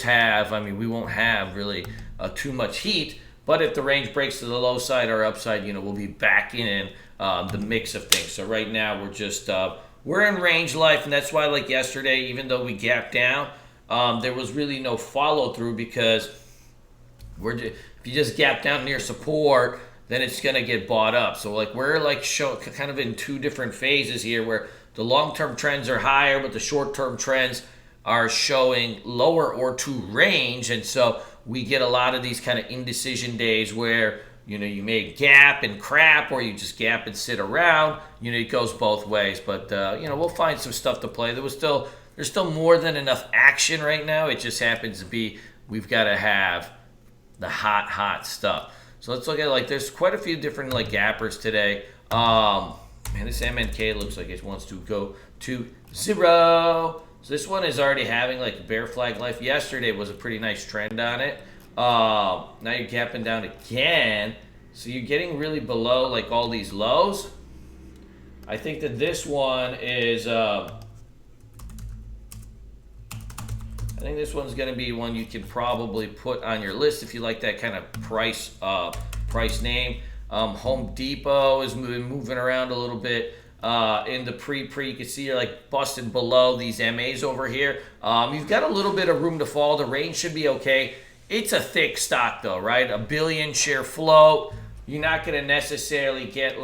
have, I mean, we won't have really too much heat. But if the range breaks to the low side or upside, we'll be back in the mix of things. So right now we're just we're in range life, and that's why, like yesterday, even though we gapped down, there was really no follow through because if you just gap down near support, then it's gonna get bought up. So like we're like kind of in two different phases here, where the long-term trends are higher, but the short-term trends are showing lower or to range, and so we get a lot of these kind of indecision days where you may gap and crap, or you just gap and sit around. It goes both ways, but we'll find some stuff to play. There's still more than enough action right now. It just happens to be we've got to have the hot stuff. So let's look at there's quite a few different gappers today. Man, this MNK looks like it wants to go to 0. So this one is already having bear flag life. Yesterday was a pretty nice trend on it. Now you're gapping down again. So you're getting really below all these lows. I think that this one is I think this one's going to be one you can probably put on your list if you like that kind of price name. Home Depot is moving around a little bit. In the pre, you can see you're busting below these MAs over here. You've got a little bit of room to fall. The range should be okay. It's a thick stock though, right? A billion share float. You're not going to necessarily get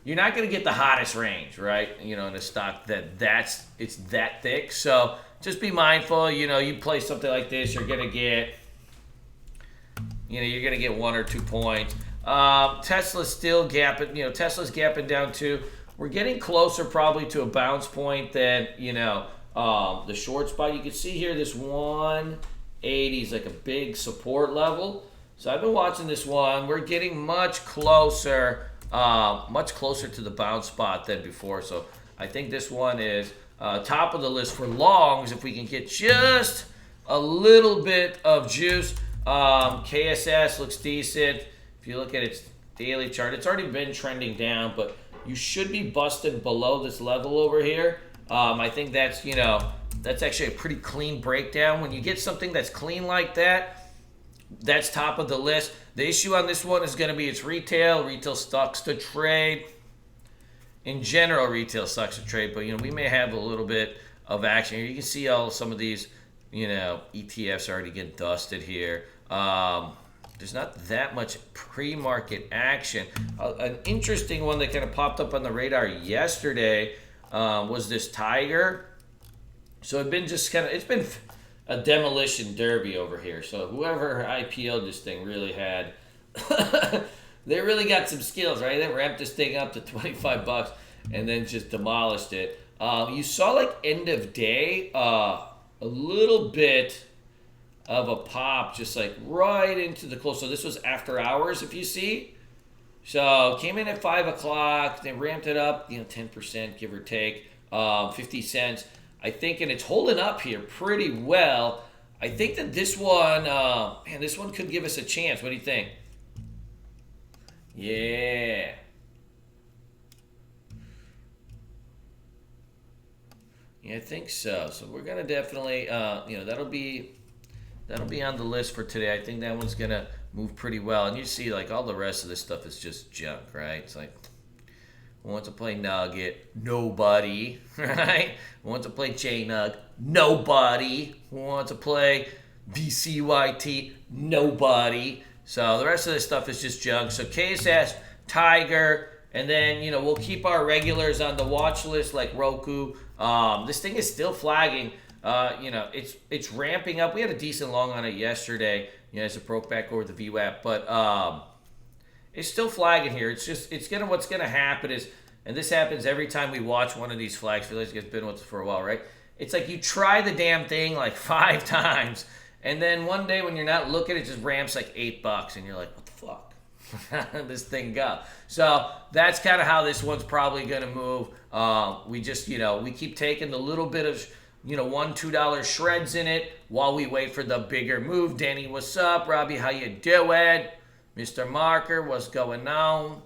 you're not going to get the hottest range, right? In a stock it's that thick. So just be mindful. You play something like this, you're going to get you're going to get 1 or 2 points. Tesla's still gapping, Tesla's gapping down too. We're getting closer probably to a bounce point than, the short spot. You can see here this 180 is a big support level. So I've been watching this one. We're getting much closer to the bounce spot than before. So I think this one is top of the list for longs if we can get just a little bit of juice. KSS looks decent. If you look at its daily chart, it's already been trending down, but you should be busted below this level over here. I think that's actually a pretty clean breakdown. When you get something that's clean like that, that's top of the list. The issue on this one is going to be its retail. Retail sucks to trade. In general, retail sucks to trade, but we may have a little bit of action here. You can see some of these ETFs already getting dusted here. There's not that much pre-market action. An interesting one that kind of popped up on the radar yesterday was this Tiger. So it's been a demolition derby over here. So whoever IPO'd this thing really had, they really got some skills, right? They ramped this thing up to $25 and then just demolished it. You saw end of day, a little bit of a pop just right into the close. So this was after hours, if you see. So came in at 5 o'clock. They ramped it up, 10%, give or take, 50 cents. I think, and it's holding up here pretty well. I think that this one, this one could give us a chance. What do you think? Yeah. Yeah, I think so. So we're going to definitely, that'll be on the list for today. I think that one's going to move pretty well. And you see, all the rest of this stuff is just junk, right? It's who wants to play Nugget? Nobody, right? Who wants to play JNug? Nobody. Who wants to play VCYT? Nobody. So the rest of this stuff is just junk. So KSS, Tiger, and then, we'll keep our regulars on the watch list like Roku. This thing is still flagging. It's ramping up. We had a decent long on it yesterday, as it broke back over the VWAP, but it's still flagging here. What's gonna happen is, and this happens every time we watch one of these flags. I feel like it's been with us for a while, right? It's you try the damn thing 5 times, and then one day when you're not looking, it just ramps $8, and you're like, what the fuck? How did this thing go? So that's kind of how this one's probably gonna move. We just, we keep taking the little bit of $1, $2 shreds in it while we wait for the bigger move. Danny, what's up? Robbie, how you doing? Mr. Marker, what's going on?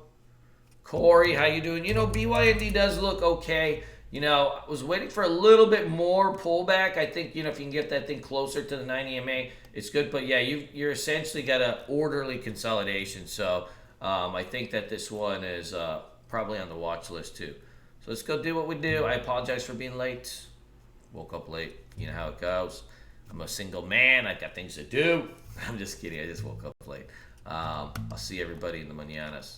Corey, how you doing? BYND does look okay. I was waiting for a little bit more pullback. I think, if you can get that thing closer to the 90 MA, it's good. But yeah, you're essentially got an orderly consolidation. So I think that this one is probably on the watch list too. So let's go do what we do. I apologize for being late. Woke up late. You know how it goes. I'm a single man. I got things to do. I'm just kidding. I just woke up late. I'll see everybody in the mañanas.